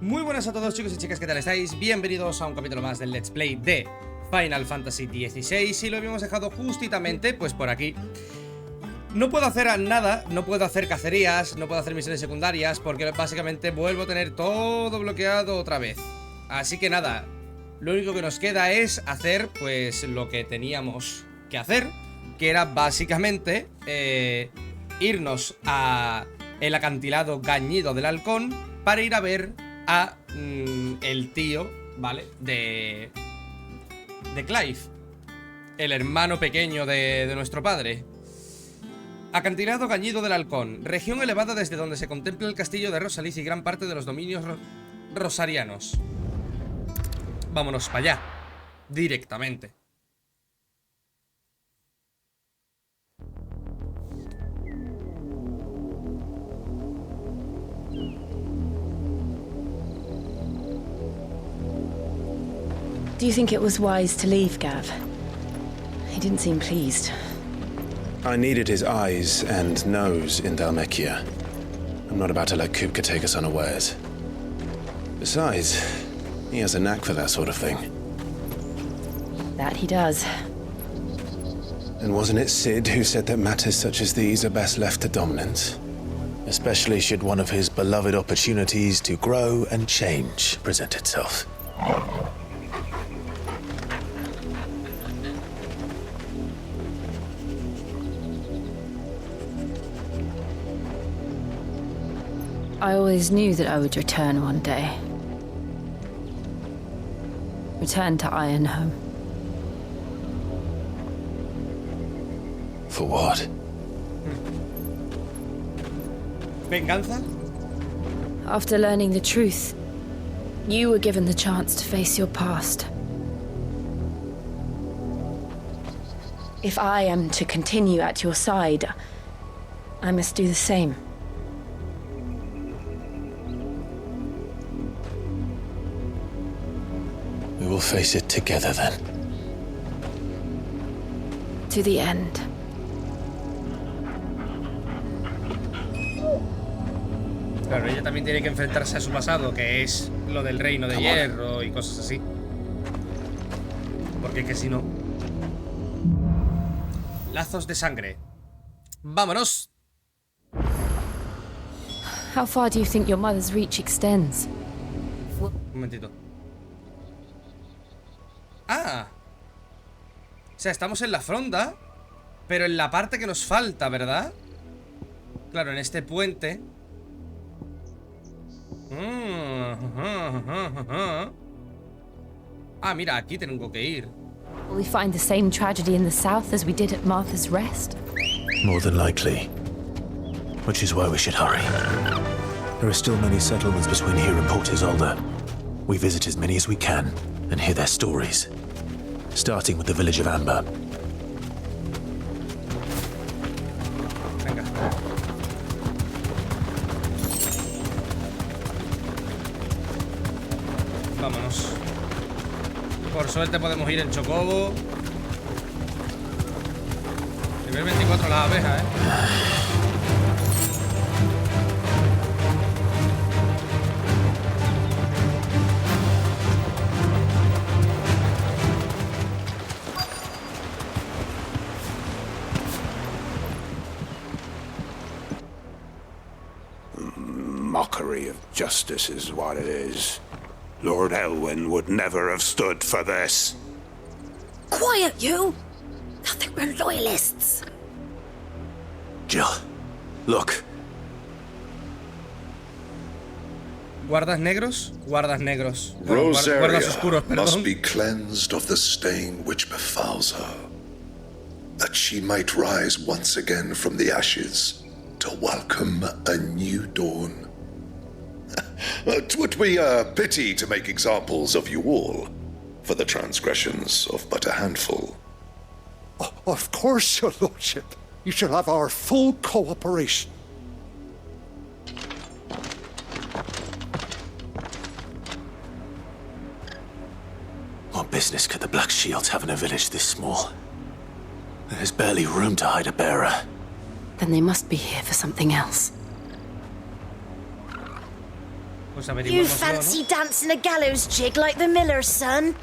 Muy buenas a todos, chicos y chicas, ¿qué tal estáis? Bienvenidos a un capítulo más del Let's Play de Final Fantasy XVI. Y lo habíamos dejado justamente, pues por aquí. No puedo hacer nada, no puedo hacer cacerías, no puedo hacer misiones secundarias, porque básicamente vuelvo a tener todo bloqueado otra vez. Así que nada, lo único que nos queda es hacer, pues, lo que teníamos que hacer, que era básicamente irnos a el acantilado Gañido del Halcón para ir a ver a el tío, ¿vale? De Clive, el hermano pequeño de nuestro padre. Acantilado Gañido del Halcón, región elevada desde donde se contempla el castillo de Rosaliz y gran parte de los dominios rosarianos. Vámonos para allá, directamente. Do you think it was wise to leave, Gav? He didn't seem pleased. I needed his eyes and nose in Dhalmekia. I'm not about to let Kupka take us unawares. Besides, he has a knack for that sort of thing. That he does. And wasn't it Sid who said that matters such as these are best left to dominance? Especially should one of his beloved opportunities to grow and change present itself. I always knew that I would return one day. Return to Ironhome. For what? ¿Venganza? After learning the truth, you were given the chance to face your past. If I am to continue at your side, I must do the same. We will face it together then. To the end. Claro, ella también tiene que enfrentarse a su pasado, que es lo del reino de hierro y cosas así. Porque que si no... Lazos de sangre. ¡Vámonos! How far do you think your mother's reach extends? Un momentito. ¡Ah! O sea, estamos en la fronda, pero en la parte que nos falta, ¿verdad? Claro, en este puente. Ah, mira, aquí tengo que ir. Will we find the same tragedy in the south as we did at Martha's Rest? More than likely. Which is why we should hurry. There are still many settlements between here and Port Isolde. We visit as many as we can and hear their stories. Starting with the village of Amber. Venga. Vámonos. Por suerte podemos ir en Chocobo. Nivel 24 las abejas, Mockery of justice is what it is. Lord Elwyn would never have stood for this. Quiet, you! I think we're loyalists. Jill, look. Guardas negros, guardas negros. Guardas oscuros, Rosaria must perdón. be cleansed of the stain which befouls her, that she might rise once again from the ashes to welcome a new dawn. 'Twould be a pity to make examples of you all, for the transgressions of but a handful. Of course, your lordship. You shall have our full cooperation. What business could the Black Shields have in a village this small? There's barely room to hide a bearer. Then they must be here for something else. Pues You averiguémoslo, fancy ¿no? dancing a gallows jig like the miller's son?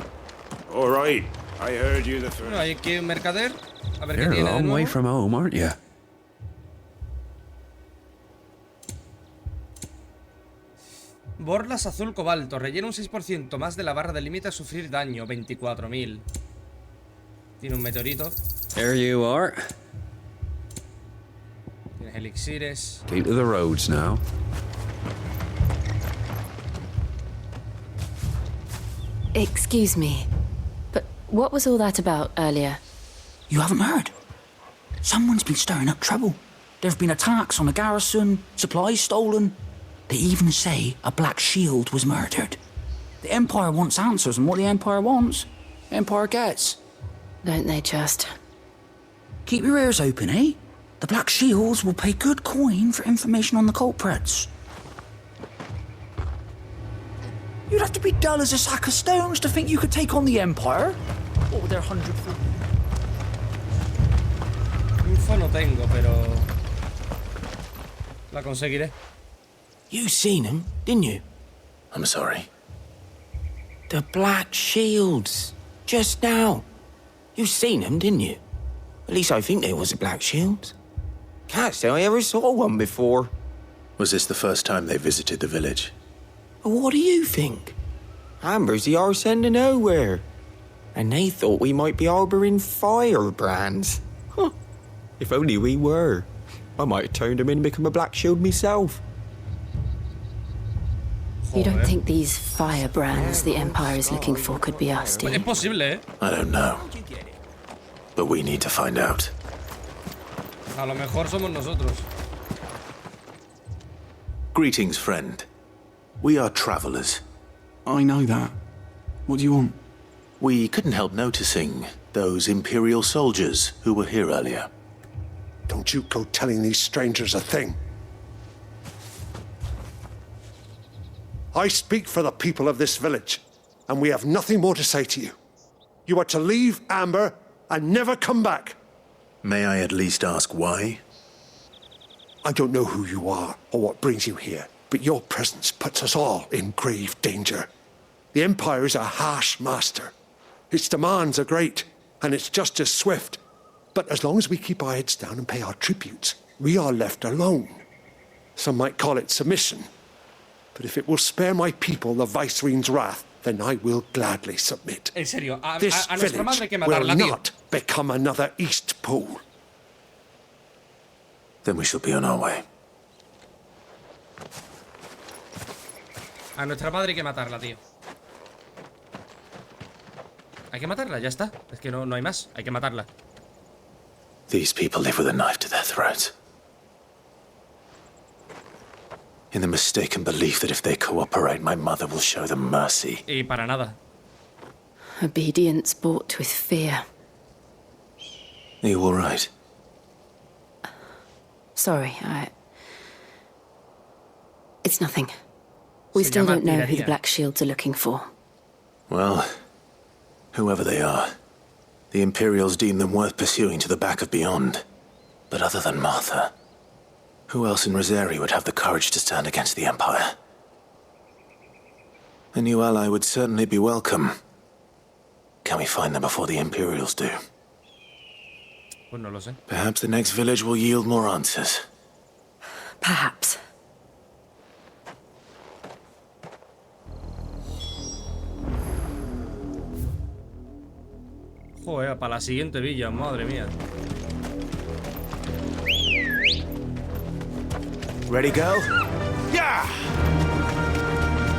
All right, I heard you the Bueno, first. hay aquí un mercader. A ver qué You're a tiene de long way nuevo. from home, aren't you? Borlas azul cobalto. Rellena un 6% más de la barra de límite a sufrir daño. 24.000. Tiene un meteorito. There you are. Tienes elixires. Keep to the roads now. Excuse me, but what was all that about earlier? You haven't heard? Someone's been stirring up trouble. There have been attacks on the garrison, supplies stolen. They even say a Black Shield was murdered. The Empire wants answers, and what the Empire wants, the Empire gets. Don't they just? Keep your ears open, eh? The Black Shields will pay good coin for information on the culprits. You'd have to be dull as a sack of stones to think you could take on the Empire. What with their 100 foot... Info no tengo, pero... la conseguiré. You seen them, didn't you? I'm sorry. The Black Shields. Just now. You seen them, didn't you? At least I think there was a Black Shield. Can't say I ever saw one before. Was this the first time they visited the village? What do you think? Amber's the arse end of nowhere. And they thought we might be harbouring firebrands. Huh. If only we were. I might have turned them in and become a Black Shield myself. You don't think these firebrands the Empire is looking for could be us, do Es you? posible, ¿eh? I don't know. But we need to find out. A lo mejor somos nosotros. Greetings, friend. We are travelers. I know that. What do you want? We couldn't help noticing those Imperial soldiers who were here earlier. Don't you go telling these strangers a thing. I speak for the people of this village, and we have nothing more to say to you. You are to leave Amber and never come back. May I at least ask why? I don't know who you are or what brings you here, but your presence puts us all in grave danger. The Empire is a harsh master. Its demands are great, and its justice swift. But as long as we keep our heads down and pay our tributes, we are left alone. Some might call it submission. But if it will spare my people the Viceroy's wrath, then I will gladly submit. En serio, a This nuestra madre hay que village will matarla, tío. not become another East Pool. Then we shall be on our way. A nuestra madre hay que matarla, tío. Hay que matarla, ya está. Es que no hay más. Hay que matarla. These people live with a knife to their throats. In the mistaken belief that if they cooperate, my mother will show them mercy. Y para nada. Obedience bought with fear. Are you all right? Sorry, It's nothing. We Se still llama don't know who the tiraría. Black Shields are looking for. Well, whoever they are, the Imperials deem them worth pursuing to the back of beyond. But other than Martha, who else in Rosari would have the courage to stand against the Empire? A new ally would certainly be welcome. Can we find them before the Imperials do? Pues no lo sé. Perhaps the next village will yield more answers. Perhaps. Joder, para la siguiente villa, madre mía. Ready, go?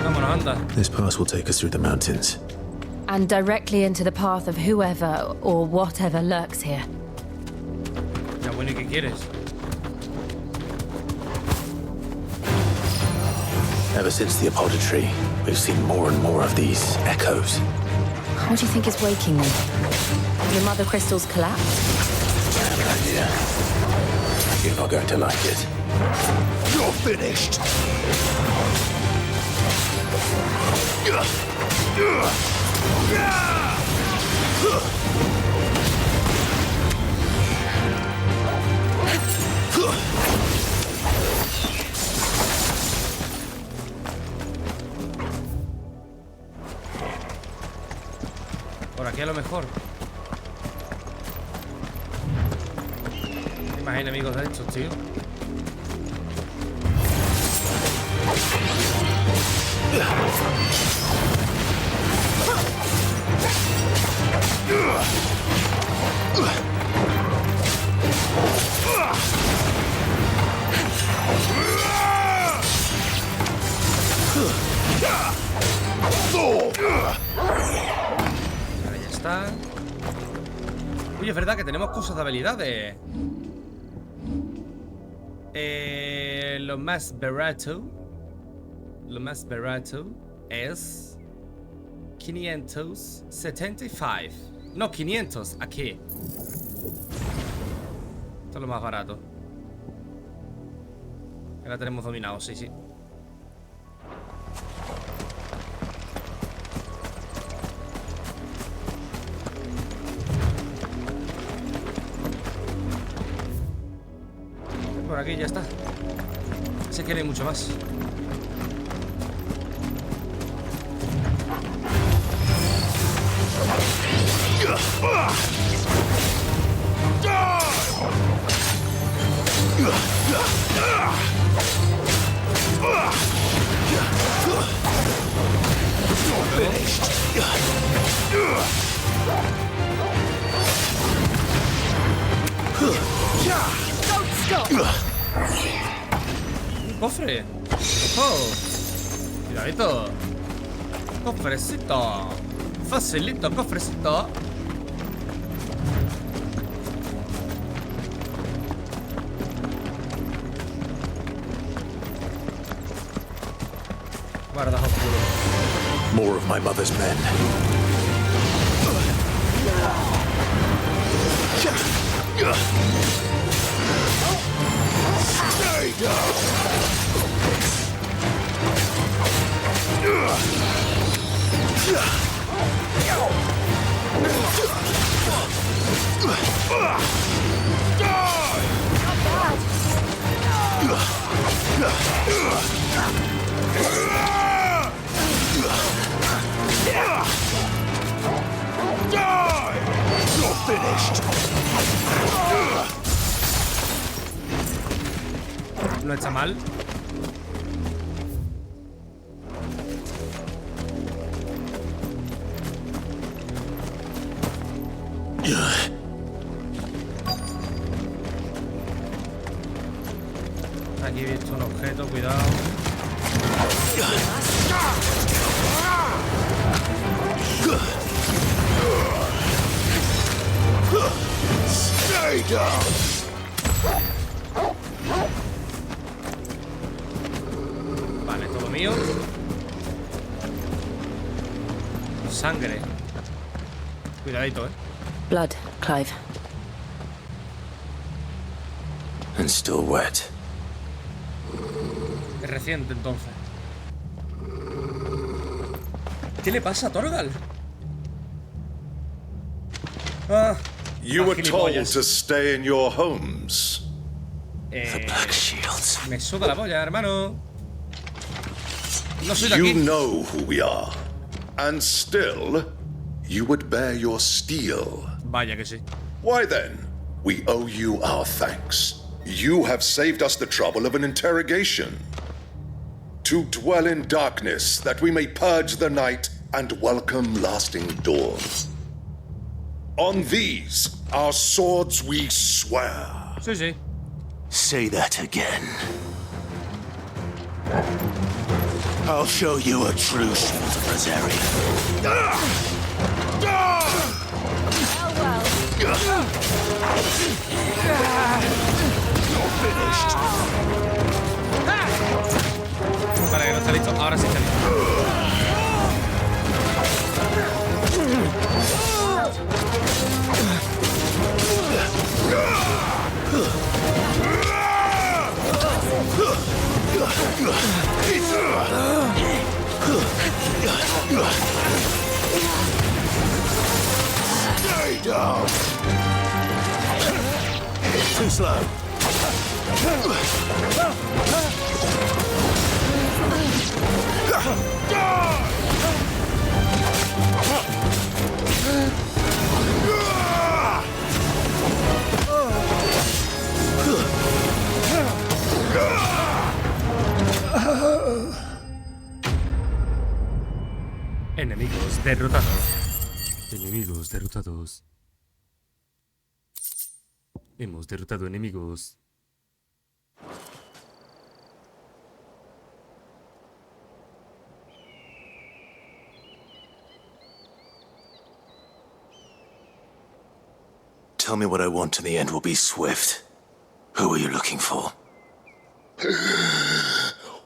Vámonos, anda. This pass will take us through the mountains. And directly into the path of whoever or whatever lurks here. Ya bueno, ¿y qué quieres? Ever since the apothecary, we've seen more and more of these echoes. What do you think is waking them? Your mother crystals collapsed? I have an idea. You're not going to like it. You're finished! Por aquí a lo mejor. ¿Te imaginas enemigos de estos, tío? Ahí está. Oye, es verdad que tenemos cosas de habilidades. Lo más barato es 575. No, 500 aquí. Esto es lo más barato. Ahora tenemos dominado, sí, sí. Por aquí ya está. Sé que no hay mucho más. Un cofre. ¡Oh! Cuidadito. Cofrecito. Facilito, cofrecito. Guardas oscuro. More of my mother's men. Stay down! You're finished! No está mal. Aquí he visto un objeto, cuidado. Stay down! Vale, todo mío. Sangre. Cuidadito, Blood, Clive. And still wet. Es reciente, entonces. ¿Qué le pasa a Torgal? Ah, You were told to stay in your homes. The Black Shields. Me suda la polla, hermano. No soy de You aquí. know who we are. And still, you would bear your steel. Vaya que sí. Why then, we owe you our thanks. You have saved us the trouble of an interrogation. To dwell in darkness, that we may purge the night and welcome lasting dawn. On these, our swords we swear. Sí, sí. Say that again. I'll show you a true shield of Rosaria. You're finished. Vale, que no está listo. Ahora sí está listo. Stay down. Too slow. Enemigos derrotados. Enemigos derrotados. Hemos derrotado enemigos. Tell me what I want and the end will be swift. Who are you looking for?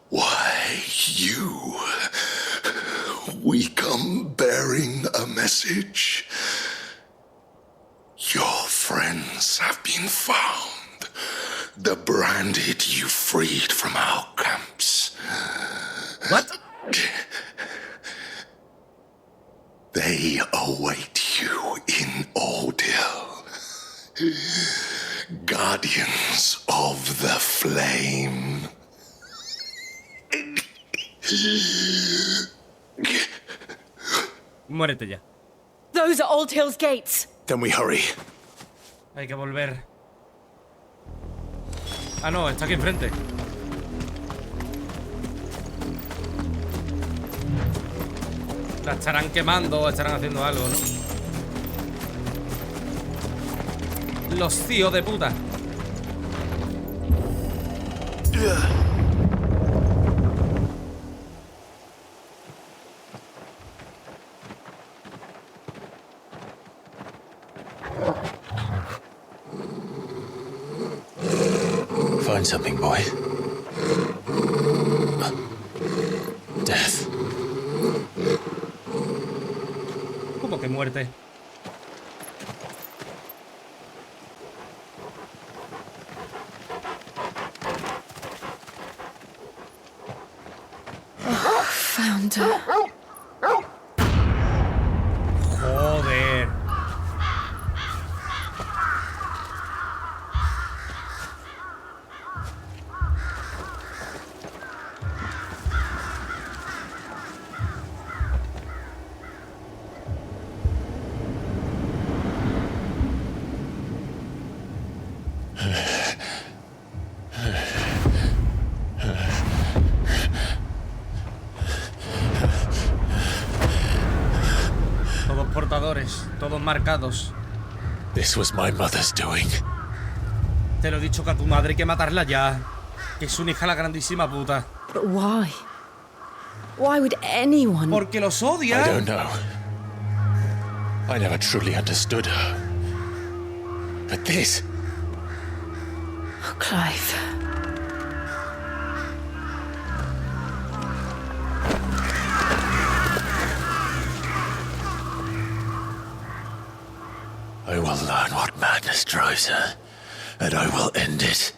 Why, you. We come bearing a message. Your friends have been found. The branded you freed from our camps. What? They await you in Ordil. Guardians of the Flame. Muérete ya. Those are Old Hill's gates. Then we hurry. Hay que volver. Ah, no, está aquí enfrente. La estarán quemando o estarán haciendo algo, ¿no? Los tíos de puta. Find something, boy. Death. ¿Cómo que muerte? Found her. Joder. Todos portadores, todos marcados. This was my mother's doing. Te lo he dicho que a tu madre hay que matarla ya. Que es una hija la grandísima puta. But why? Why would anyone... Porque los odia. I don't know. I never truly understood her. But this... Oh, Clive. I will learn what madness drives her, and I will end it.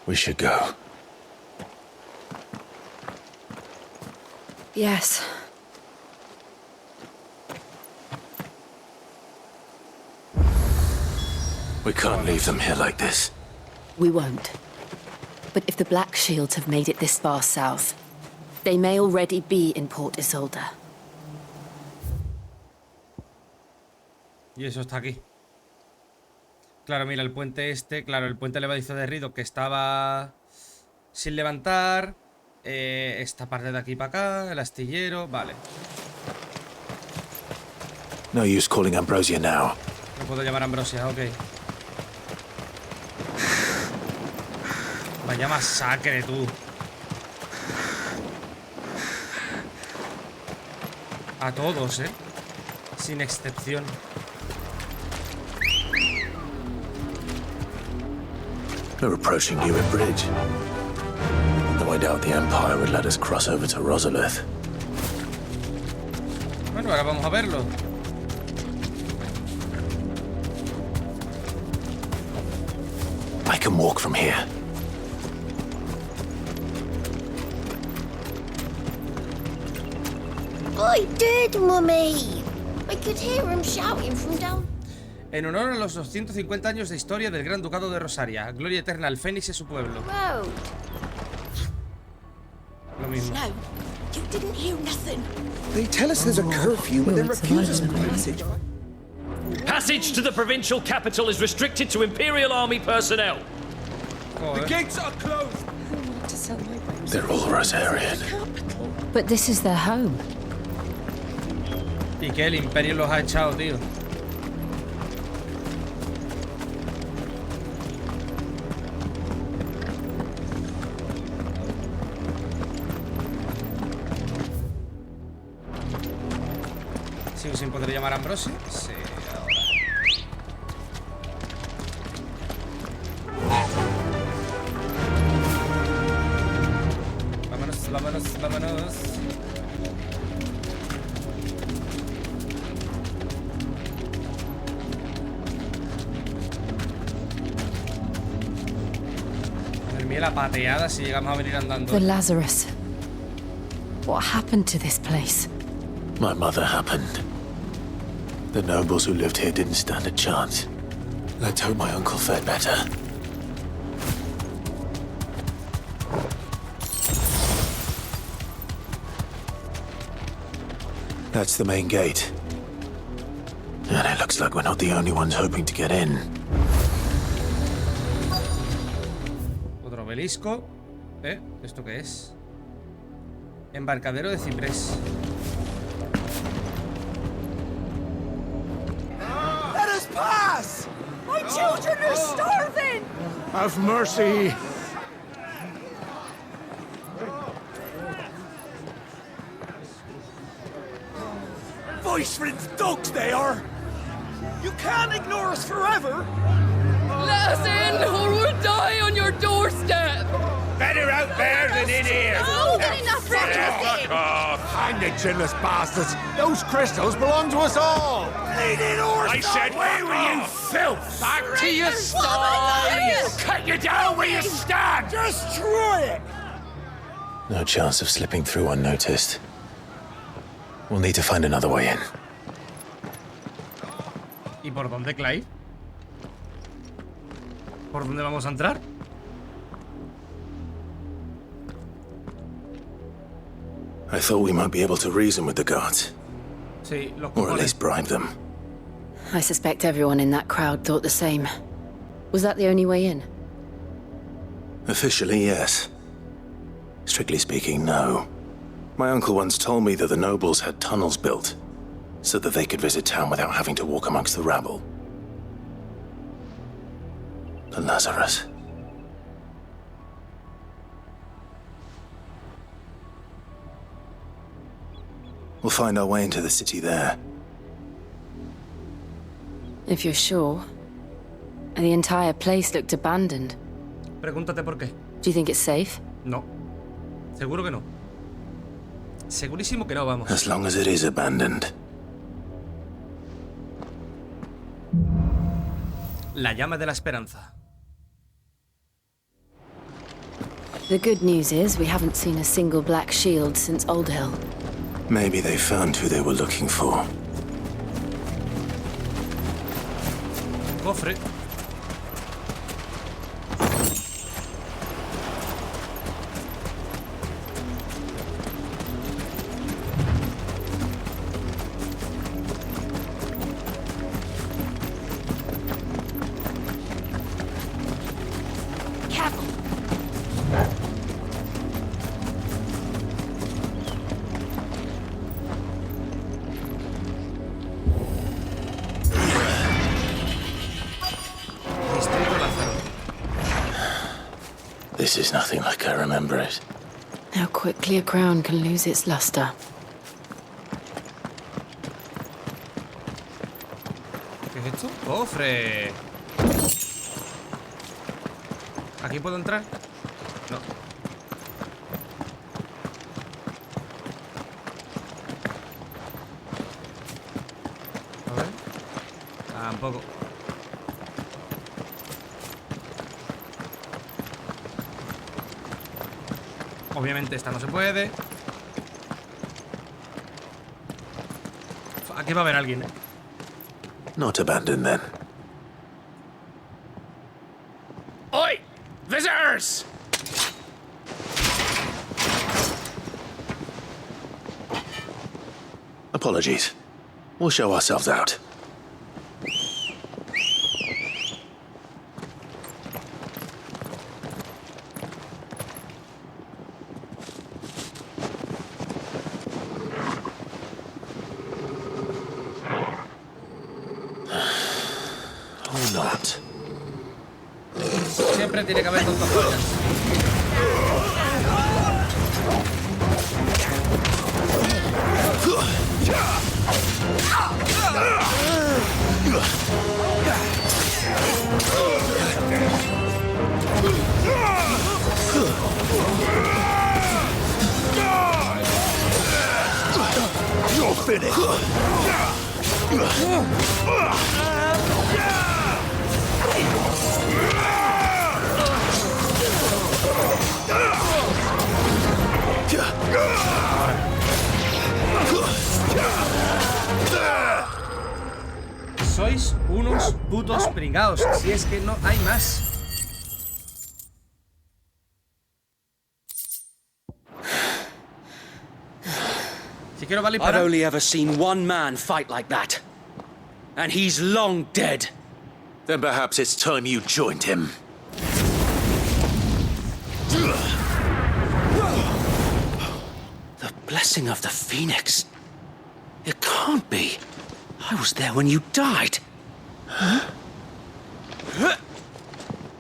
We should go. Yes. We can't leave them here like this. We won't. But if the Black Shields have made it this far south, they may already be in Port Isolde. Y eso está aquí. Claro, mira, el puente este. Claro, el puente levadizo de Rido que estaba sin levantar. Esta parte de aquí para acá. El astillero. Vale. No use calling Ambrosia now. No puedo llamar a Ambrosia, ok. Vaya masacre, tú. A todos, sin excepción. We're approaching Newark Bridge. Though I doubt the Empire would let us cross over to Rosalith. Bueno, ahora vamos a verlo. I can walk from here. I did, Mummy. I could hear him shouting from down. En honor a los 250 años de historia del Gran Ducado de Rosaria. Gloria eterna al Fénix y su pueblo. Road. Lo mismo. No, you didn't hear nothing. They tell us there's a curfew, but then refuse us passage. Passage to the provincial capital is restricted to Imperial Army personnel. Joder. gates are closed. They're all Rosarian. But this is their home. Y que el Imperio los ha echado, tío. Sigo sin poder llamar a Ambrose. Sí, ahora. Vámonos, vámonos, vámonos. Madre mía, la pateada si llegamos a venir andando. The Lazarus. What happened to this place? My mother happened. The nobles who lived here didn't stand a chance. Let's hope my uncle fared better. That's the main gate. And it looks like we're not the only ones hoping to get in. Otro obelisco. ¿Esto qué es? Embarcadero de ciprés. Let us pass! My children are starving! Have mercy. Voice-riddled dogs they are! You can't ignore us forever! Let us in, or we'll die on your doorstep! Better out there than in here. Oh, good enough for Fuck off! Hang the chinless bastards! Those crystals belong to us all! Bleeding horse! I said, where were you, filth? Back to your sties! Cut you down where you stand! Destroy it! No chance of slipping through unnoticed. We'll need to find another way in. ¿Y por dónde, Clive? ¿Por dónde vamos a entrar? I thought we might be able to reason with the guards. Sí, los Or at cojones. least bribe them. I suspect everyone in that crowd thought the same. Was that the only way in? Officially, yes. Strictly speaking, no. My uncle once told me that the nobles had tunnels built, so that they could visit town without having to walk amongst the rabble. The Lazarus. We'll find our way into the city there. If you're sure. The entire place looked abandoned. Pregúntate por qué. Do you think it's safe? No. Seguro que no. Segurísimo que no, vamos. As long as it is abandoned. La llama de la esperanza. The good news is we haven't seen a single black shield since Old Hill. Maybe they found who they were looking for. Cofre. This is nothing like I remember it. How quickly a crown can lose its luster. ¿Qué es esto? ¡Cofre! ¿Aquí puedo entrar? No. A ver. Tampoco. Obviamente esta no se puede. Aquí va a haber alguien, ¿eh? Not abandoned then. Oi! Visitors! Apologies. We'll show ourselves out. Siempre tiene que haber dos cojones. You're finished. Sois unos putos pringaos, si es que no hay más. Si quiero vale I've para... only ever seen one man fight like that. And he's long dead. Then perhaps it's time you joined him. The blessing of the Phoenix. It can't be. I was there when you died.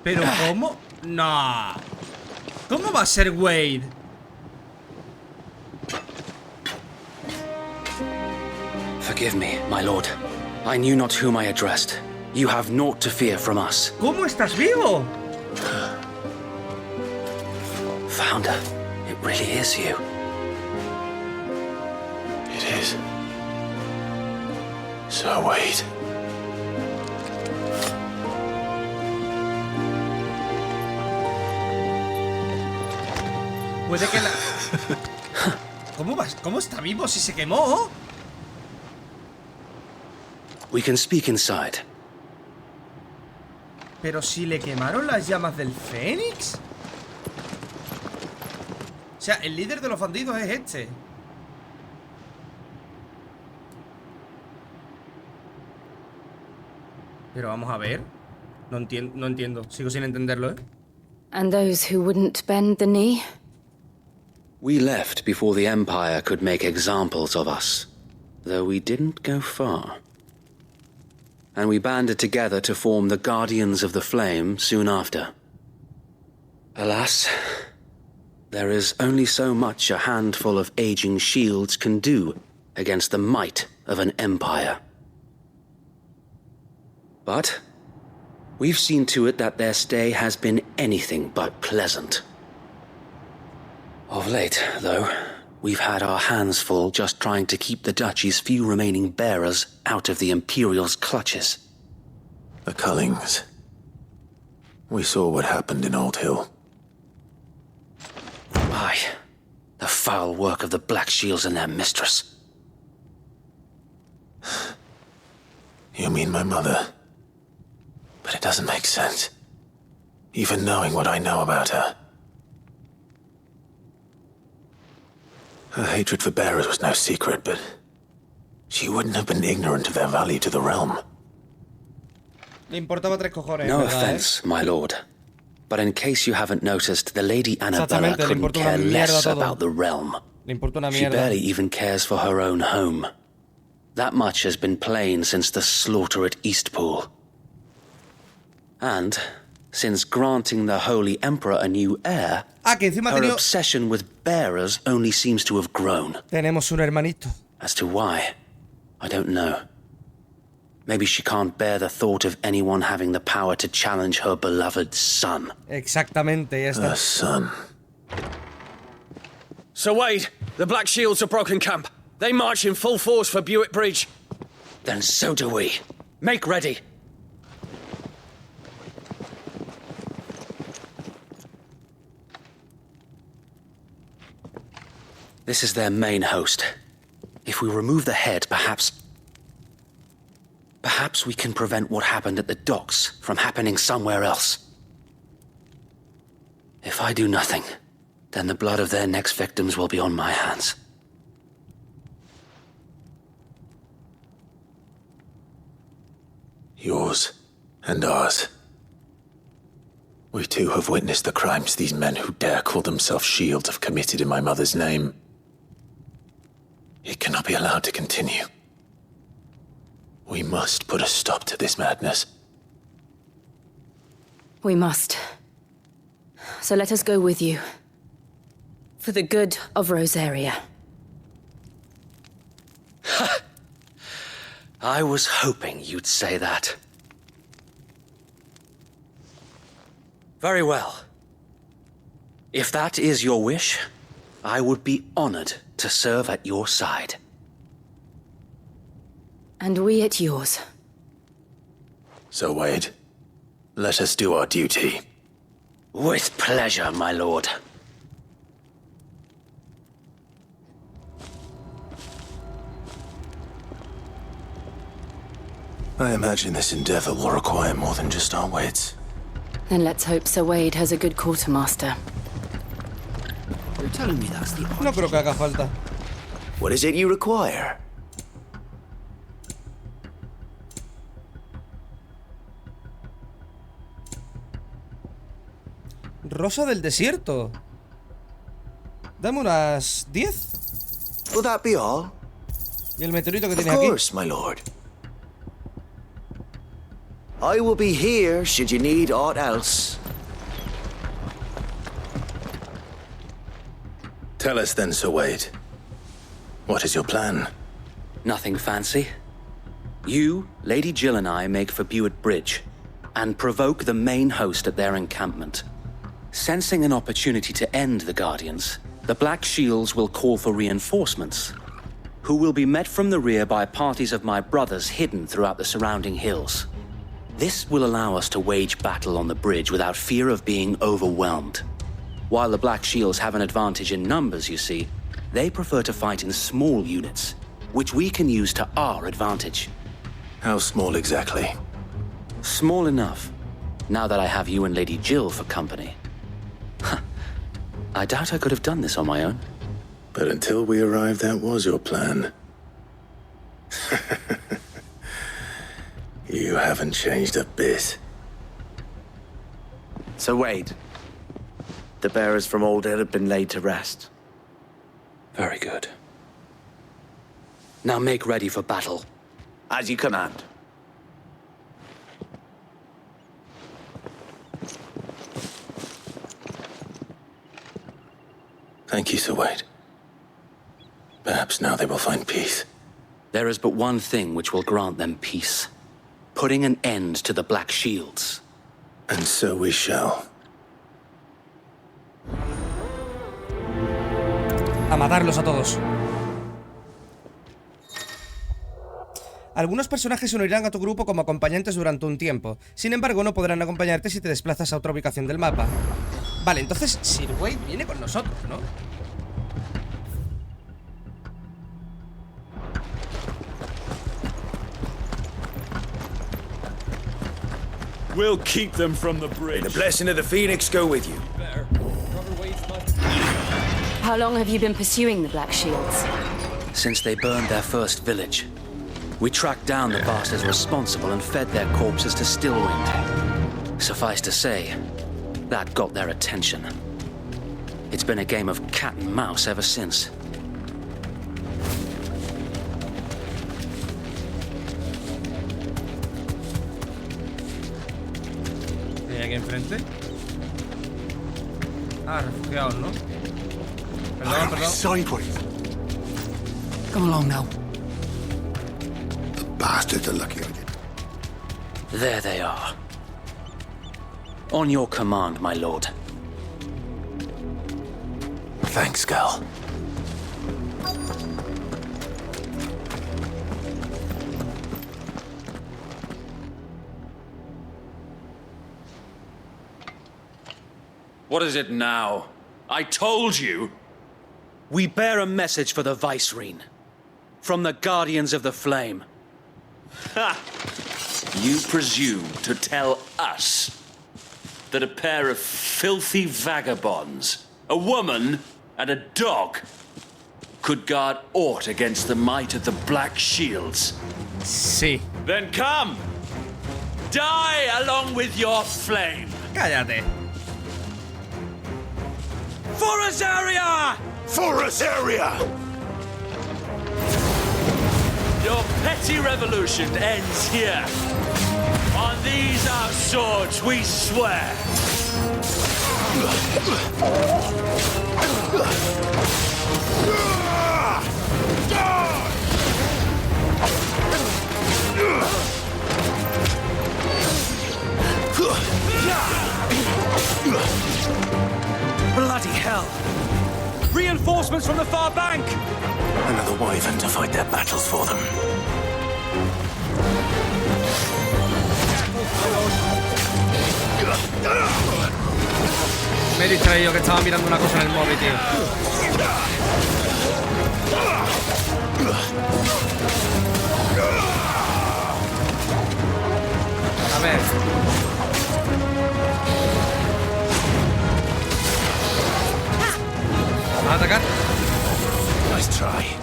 Pero ¿cómo? No. ¿Cómo va a ser Wade? Forgive me, my lord. I knew not whom I addressed. You have naught to fear from us. ¿Cómo estás vivo? Founder, it really is you. It is. So wait. Puede que la... ¿Cómo vas? ¿Cómo está vivo si se quemó? We can speak inside. Pero si le quemaron las llamas del Fénix. O sea, el líder de los bandidos es este. Pero vamos a ver. No entiendo. Sigo sin entenderlo, ¿eh? And those who wouldn't bend the knee? We left before the Empire could make examples of us, though we didn't go far. And we banded together to form the Guardians of the Flame soon after. Alas, there is only so much a handful of aging shields can do against the might of an empire. But we've seen to it that their stay has been anything but pleasant. Of late, though, we've had our hands full just trying to keep the Duchy's few remaining bearers out of the Imperial's clutches. The Cullings. We saw what happened in Old Hill. Aye, the foul work of the Black Shields and their mistress. You mean my mother? But it doesn't make sense. Even knowing what I know about her. Her hatred for bearers was no secret, but she wouldn't have been ignorant of their value to the realm. Le importaba tres cojones, No ¿verdad, offense, my lord. But in case you haven't noticed, the Lady Annabella Exactamente, le couldn't importa una care mierda less todo. about the realm. Le importa una She mierda. barely even cares for her own home. That much has been plain since the slaughter at Eastpool. And since granting the Holy Emperor a new heir, que encima ha her tenido... obsession with bearers only seems to have grown. Tenemos un hermanito. As to why, I don't know. Maybe she can't bear the thought of anyone having the power to challenge her beloved son. Exactamente, ya está. Her son. Sir Wade, the Black Shields have broken camp. They march in full force for Buick Bridge. Then so do we. Make ready. This is their main host. If we remove the head, perhaps we can prevent what happened at the docks from happening somewhere else. If I do nothing, then the blood of their next victims will be on my hands. Yours and ours. We too have witnessed the crimes these men who dare call themselves shields have committed in my mother's name. It cannot be allowed to continue. We must put a stop to this madness. We must. So let us go with you. For the good of Rosaria. I was hoping you'd say that. Very well. If that is your wish, I would be honored to serve at your side. And we at yours. So, Wade, let us do our duty. With pleasure, my lord. I imagine this endeavor will require more than just our wits. Then let's hope Sir Wade has a good quartermaster. You're telling me that's the... No creo que haga falta. What is it you require? Rosa del desierto. Dame unas 10. Will that be all? ¿Y el meteorito que Of tiene aquí? course, my lord. I will be here should you need aught else. Tell us then, Sir Wade. What is your plan? Nothing fancy. You, Lady Jill and I make for Buett Bridge and provoke the main host at their encampment. Sensing an opportunity to end the Guardians, the Black Shields will call for reinforcements, who will be met from the rear by parties of my brothers hidden throughout the surrounding hills. This will allow us to wage battle on the bridge without fear of being overwhelmed. While the Black Shields have an advantage in numbers, you see, they prefer to fight in small units, which we can use to our advantage. How small exactly? Small enough, now that I have you and Lady Jill for company. I doubt I could have done this on my own. But until we arrived, that was your plan. You haven't changed a bit. So Wade, the bearers from Old Hill have been laid to rest. Very good. Now make ready for battle. As you command. Thank you, Sir Wade. Perhaps now they will find peace. There is but one thing which will grant them peace. Putting an end to the Black Shields. And so we shall. A matarlos a todos. Algunos personajes se unirán a tu grupo como acompañantes durante un tiempo. Sin embargo, no podrán acompañarte si te desplazas a otra ubicación del mapa. Vale, entonces Sir Wade viene con nosotros, ¿no? We'll keep them from the bridge. May the blessing of the Phoenix go with you. How long have you been pursuing the Black Shields? Since they burned their first village. We tracked down the bastards responsible and fed their corpses to Stillwind. Suffice to say, that got their attention. It's been a game of cat and mouse ever since. ¿Qué hay aquí enfrente? Ah, refugiados, ¿no? Perdón, perdón. Sideways. Come along now. The bastards are lucky I did. There they are. On your command, my lord. Thanks, Gal. What is it now? I told you! We bear a message for the Vicereine. From the Guardians of the Flame. Ha! You presume to tell us that a pair of filthy vagabonds, a woman and a dog, could guard aught against the might of the Black Shields? Sí. Then come! Die along with your flame! Cállate. For Rosaria! For Rosaria! Your petty revolution ends here, on These are swords, we swear. Bloody hell! Reinforcements from the far bank! Another wyvern to fight their battles for them. Me he distraído que estaba mirando una cosa en el móvil, tío. A ver. ¿Va a atacar? Nice try.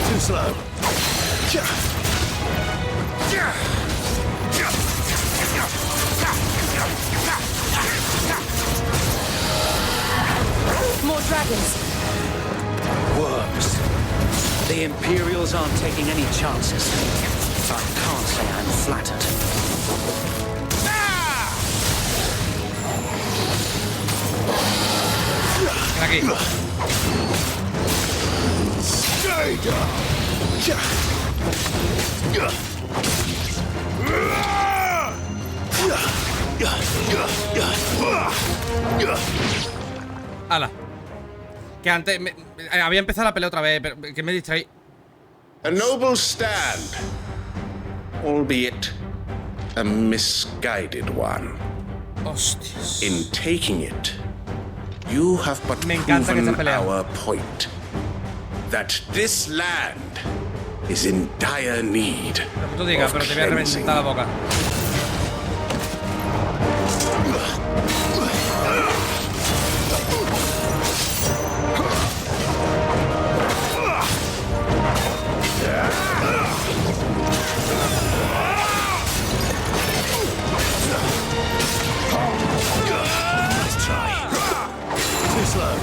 Too slow. More dragons. Worms. The Imperials aren't taking any chances. So I can't say I'm flattered. Aquí. Stay down. Ala. Que antes había empezado la pelea otra vez, pero que me distraí. A noble stand, albeit a misguided one. Hostias. In taking it, you have but proven our point. That this land is in dire need Tú digas, of pero te voy a cleansing. reventar la boca. Nice try. Too slow.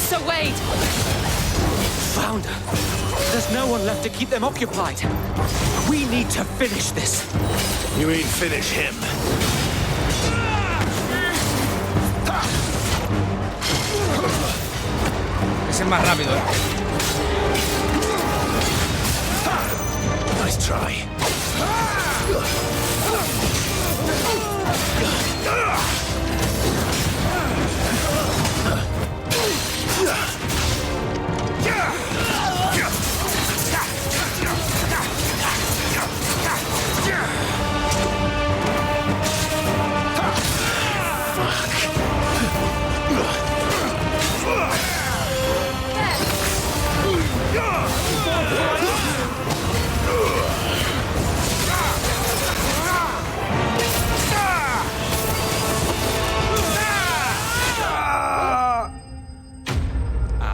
Sir Wade! Founder, there's no one left to keep them occupied. We need to finish this. You mean finish him? Ese es más rápido, Nice try.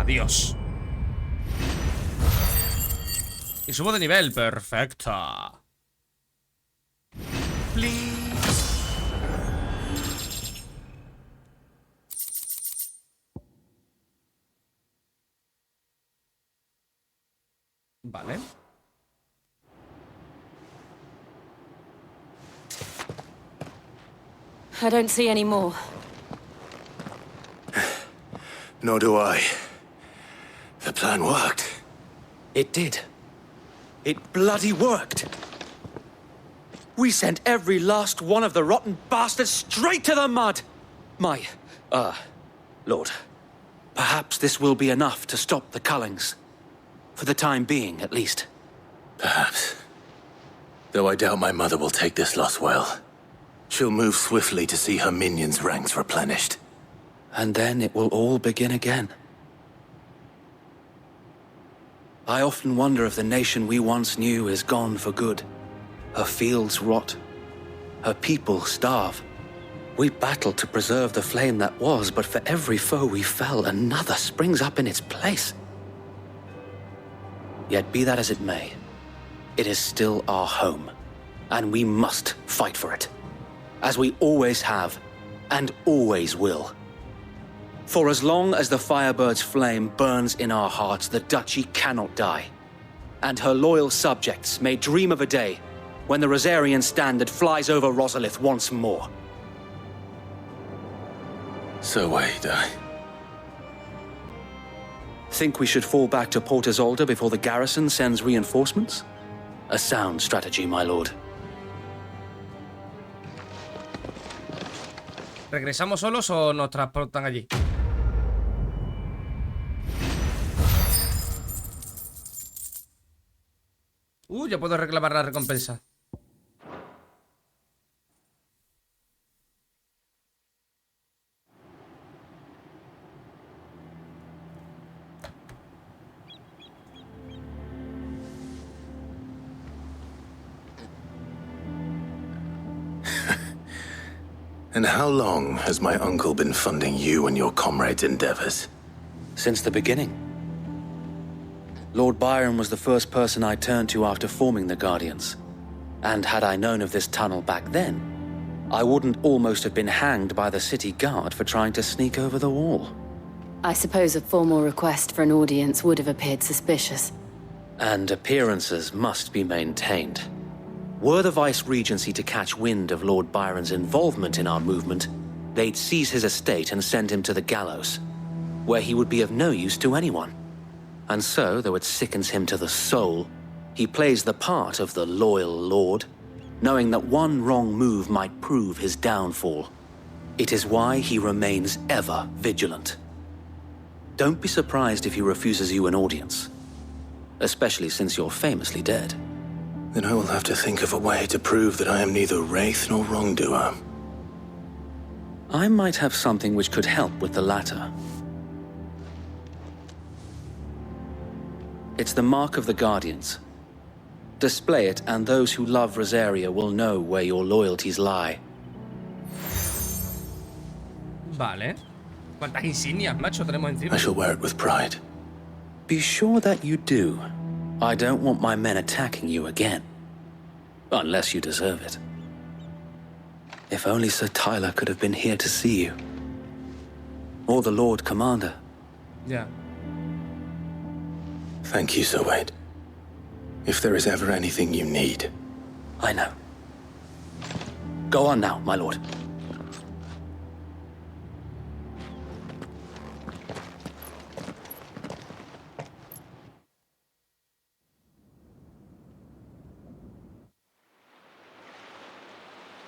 Adiós. Y subo de nivel, perfecto. Vale. I don't see any more. Nor do I. The plan worked. It did. It bloody worked. We sent every last one of the rotten bastards straight to the mud. My, Lord, Perhaps this will be enough to stop the Cullings. For the time being, at least. Perhaps. Though I doubt my mother will take this loss well. She'll move swiftly to see her minions' ranks replenished. And then it will all begin again. I often wonder if the nation we once knew is gone for good. Her fields rot. Her people starve. We battled to preserve the flame that was, but for every foe we fell, another springs up in its place. Yet be that as it may, it is still our home, and we must fight for it, as we always have, and always will. For as long as the Firebird's flame burns in our hearts, the Duchy cannot die, and her loyal subjects may dream of a day when the Rosarian standard flies over Rosalith once more. So wait, Think we should fall back to Port Isolde before the garrison sends reinforcements? A sound strategy, my lord. ¿Regresamos solos o nos transportan allí? Ya puedo reclamar la recompensa. And how long has my uncle been funding you and your comrades' endeavors? Since the beginning. Lord Byron was the first person I turned to after forming the Guardians. And had I known of this tunnel back then, I wouldn't almost have been hanged by the city guard for trying to sneak over the wall. I suppose a formal request for an audience would have appeared suspicious. And appearances must be maintained. Were the Vice-Regency to catch wind of Lord Byron's involvement in our movement, they'd seize his estate and send him to the gallows, where he would be of no use to anyone. And so, though it sickens him to the soul, he plays the part of the loyal lord, knowing that one wrong move might prove his downfall. It is why he remains ever vigilant. Don't be surprised if he refuses you an audience, especially since you're famously dead. Then I will have to think of a way to prove that I am neither wraith nor wrongdoer. I might have something which could help with the latter. It's the mark of the Guardians. Display it, and those who love Rosaria will know where your loyalties lie. Vale. ¿Cuántas insignias, macho, tenemos encima? I shall wear it with pride. Be sure that you do. I don't want my men attacking you again. Unless you deserve it. If only Sir Tyler could have been here to see you. Or the Lord Commander. Yeah. Thank you, Sir Wade. If there is ever anything you need. I know. Go on now, my lord.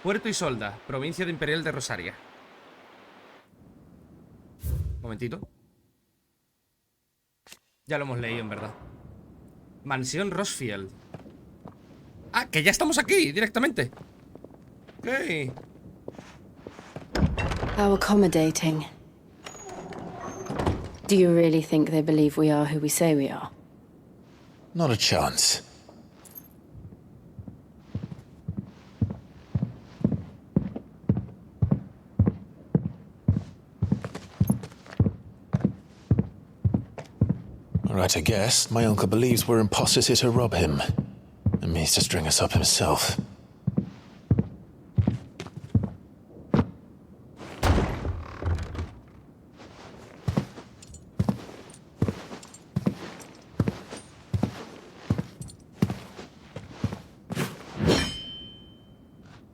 Puerto Isolda, provincia de Imperial de Rosaria. Momentito. Ya lo hemos leído, en verdad. Mansión Rosfield. Ah, que ya estamos aquí, directamente. Ok. How accommodating. Do you really think they believe we are who we say we are? Not a chance. Right, I guess. My uncle believes we're imposters here to rob him, and means to string us up himself.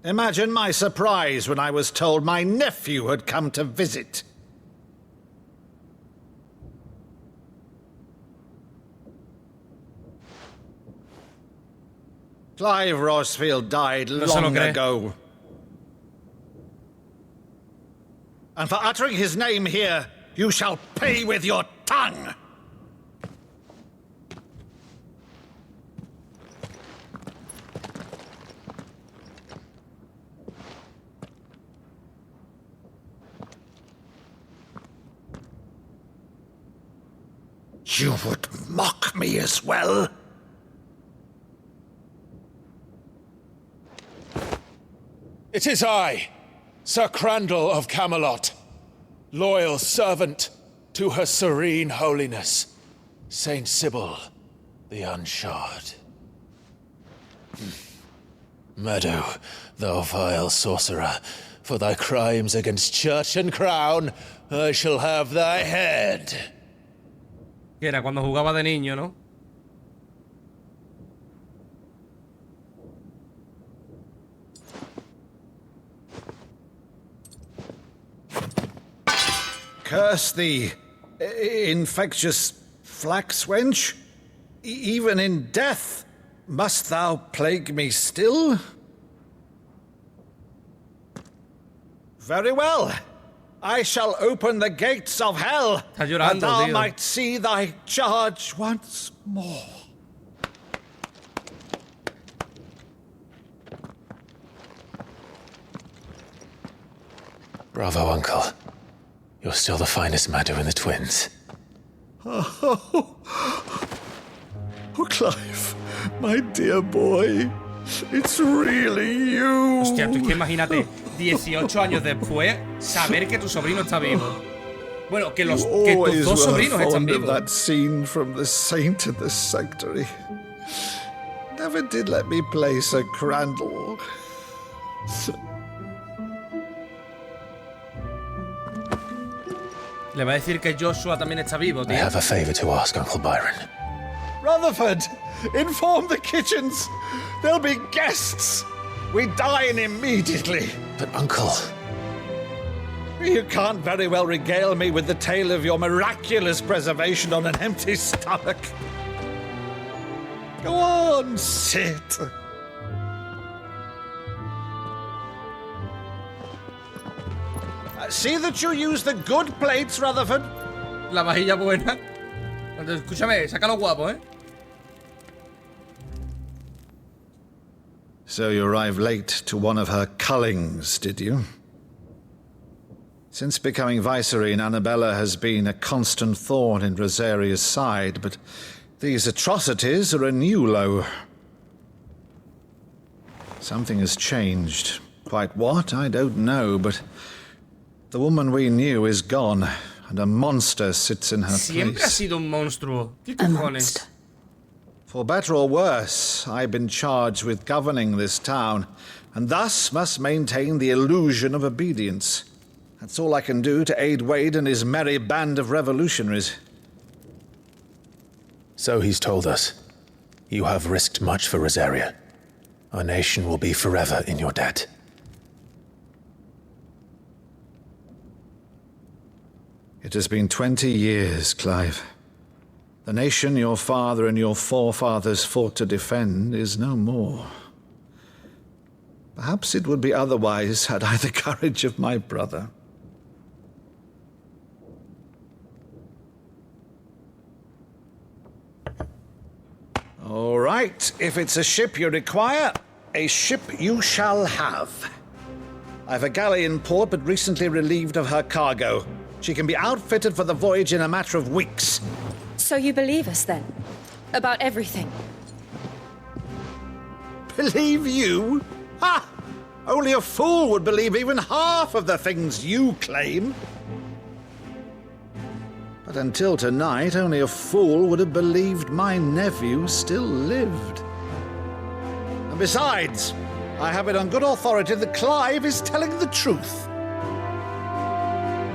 Imagine my surprise when I was told my nephew had come to visit. Clive Rosfield died long ago. And for uttering his name here, you shall pay with your tongue! You would mock me as well? It is I, Sir Crandall of Camelot, loyal servant to Her Serene Holiness, Saint Sybil the Unshod. Meadow, thou vile sorcerer, for thy crimes against church and crown, I shall have thy head. Que era cuando jugaba de niño, ¿no? Curse thee, infectious flax wench. Even in death, must thou plague me still? Very well. I shall open the gates of hell, and thou might see thy charge once more. Bravo, Uncle. You're still the finest Meadow in the twins. Oh, Clive, my dear boy, it's really you. Hostia, tú es que imagínate, 18 años después, saber que tu sobrino está vivo. Bueno, que tus dos sobrinos están vivos. That scene from The Saint and the Sanctuary. Never did let me play Sir Crandall. Le va a decir que Joshua también está vivo, tío. I have a favor to ask, Uncle Byron. Rutherford, inform the kitchens. There'll be guests. We dine immediately. But, Uncle... You can't very well regale me with the tale of your miraculous preservation on an empty stomach. Go on, sit. See that you use the good plates, Rutherford. La vajilla buena. Escúchame, sácalo guapo, ¿eh? So you arrived late to one of her cullings, did you? Since becoming Vicereine, Annabella has been a constant thorn in Rosaria's side, but these atrocities are a new low. Something has changed. Quite what, I don't know, but the woman we knew is gone, and a monster sits in her Siempre ha place. sido un monstruo. ¿Qué cojones? For better or worse, I've been charged with governing this town, and thus must maintain the illusion of obedience. That's all I can do to aid Wade and his merry band of revolutionaries. So he's told us. You have risked much for Rosaria. Our nation will be forever in your debt. It has been 20 years, Clive. The nation your father and your forefathers fought to defend is no more. Perhaps it would be otherwise had I the courage of my brother. All right, if it's a ship you require, a ship you shall have. I've a galley in port, but recently relieved of her cargo. She can be outfitted for the voyage in a matter of weeks. So you believe us, then? About everything? Believe you? Ha! Only a fool would believe even half of the things you claim. But until tonight, only a fool would have believed my nephew still lived. And besides, I have it on good authority that Clive is telling the truth.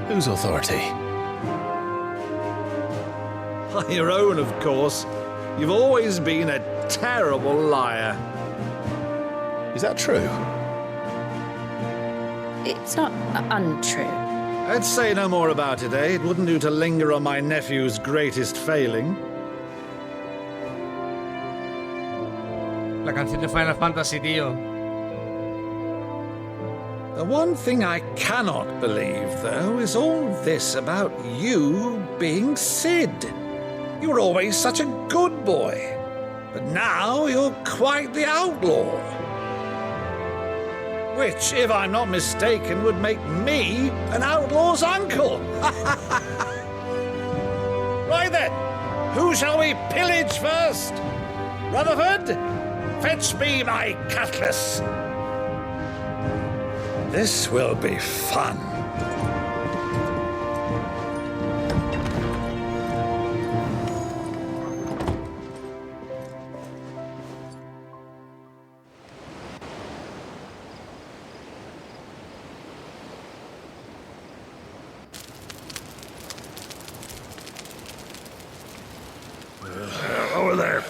Whose authority? Your own, of course. You've always been a terrible liar. Is that true? It's not untrue. Let's say no more about it, eh? It wouldn't do to linger on my nephew's greatest failing. La canción de Final Fantasy, tío. The one thing I cannot believe, though, is all this about you being Sid. You were always such a good boy, but now you're quite the outlaw. Which, if I'm not mistaken, would make me an outlaw's uncle. Right then, who shall we pillage first? Rutherford, fetch me my cutlass. This will be fun. Over there.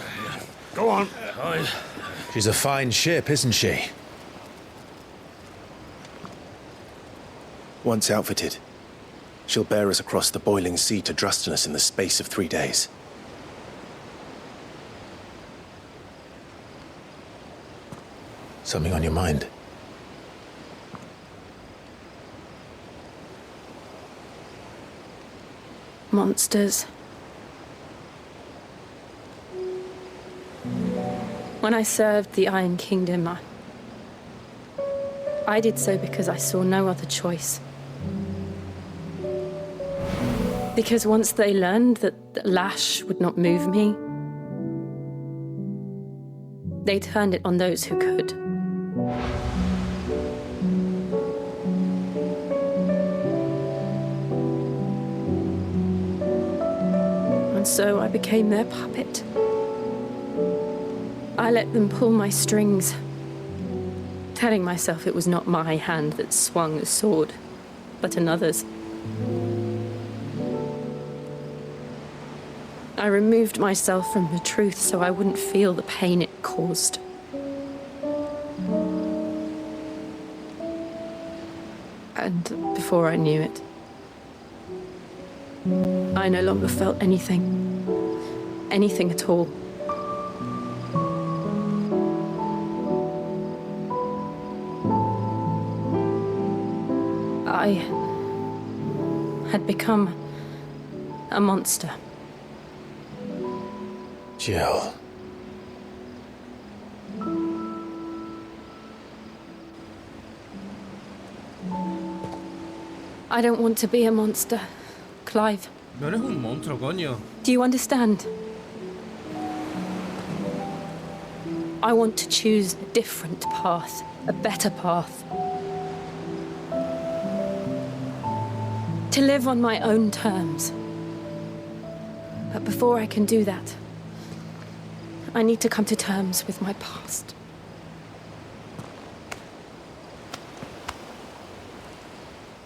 Go on. She's a fine ship, isn't she? Once outfitted, she'll bear us across the boiling sea to Drustinus in the space of 3 days. Something on your mind? Monsters. When I served the Iron Kingdom, I did so because I saw no other choice. Because once they learned that the lash would not move me, they turned it on those who could. And so I became their puppet. I let them pull my strings, telling myself it was not my hand that swung the sword, but another's. I removed myself from the truth so I wouldn't feel the pain it caused. And before I knew it, I no longer felt anything at all. I had become a monster. Jill. I don't want to be a monster, Clive. No eres un monstruo, coño. Do you understand? I want to choose a different path, a better path. To live on my own terms. But before I can do that, I need to come to terms with my past.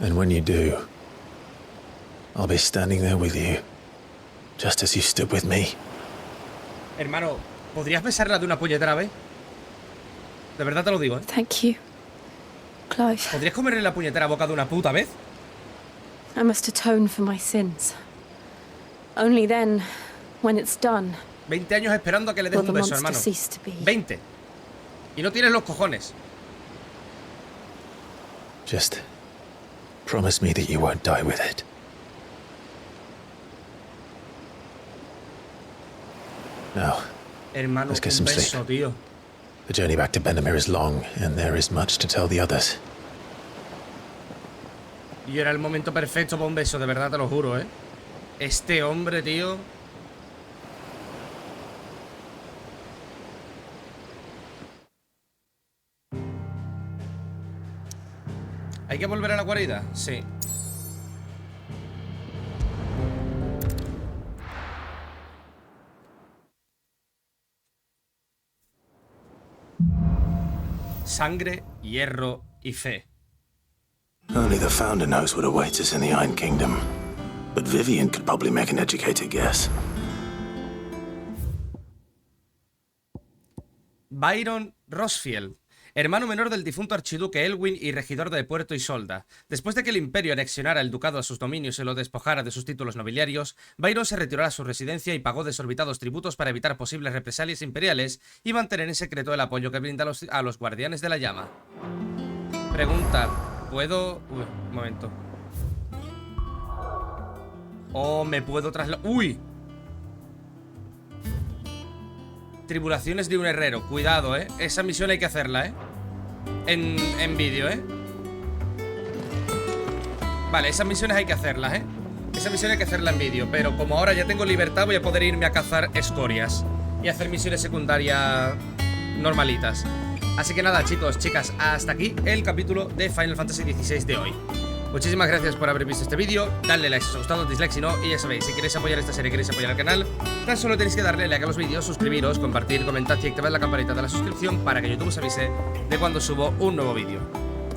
And when you do, I'll be standing there with you, just as you stood with me. Hermano, ¿podrías besarla de una puñetera vez? De verdad te lo digo, ¿eh? Thank you, Clive. ¿Podrías comerle la puñetera boca de una puta vez? I must atone for my sins. Only then, when it's done, 20 años esperando a que le des will the un beso, monster hermano. cease to be. 20. Y no tienes los cojones. Just promise me that you won't die with it. Now, Hermano, let's get un some beso, sleep. tío. The journey back to Benamir is long, and there is much to tell the others. Y era el momento perfecto para un beso, de verdad te lo juro, ¿eh? Este hombre, tío. ¿Hay que volver a la guarida? Sí. Sangre, hierro y fe. Only the Founder knows what awaits us in the Iron Kingdom. But Vivian could probably make an educated guess. Byron Rosfield, hermano menor del difunto archiduque Elwin y regidor de Puerto Isolda. Después de que el Imperio anexionara el ducado a sus dominios y lo despojara de sus títulos nobiliarios, Byron se retiró a su residencia y pagó desorbitados tributos para evitar posibles represalias imperiales y mantener en secreto el apoyo que brinda a los guardianes de la llama. Pregunta, ¿puedo...? Uy, un momento. Oh, me puedo trasladar... ¡Uy! Tribulaciones de un herrero. Cuidado, esa misión hay que hacerla, en vídeo, Vale, esas misiones hay que hacerlas, Esa misión hay que hacerla en vídeo. Pero como ahora ya tengo libertad, voy a poder irme a cazar escorias y hacer misiones secundarias normalitas. Así que nada, chicos, chicas, hasta aquí el capítulo de Final Fantasy XVI de hoy. Muchísimas gracias por haber visto este vídeo. Dadle like si os ha gustado, dislike si no. Y ya sabéis, si queréis apoyar esta serie, queréis apoyar el canal, tan solo tenéis que darle like a los vídeos, suscribiros, compartir, comentar y activar la campanita de la suscripción para que YouTube os avise de cuando subo un nuevo vídeo.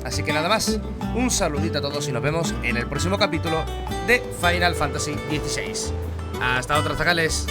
Así que nada más, un saludito a todos y nos vemos en el próximo capítulo de Final Fantasy XVI. Hasta otra, zagales.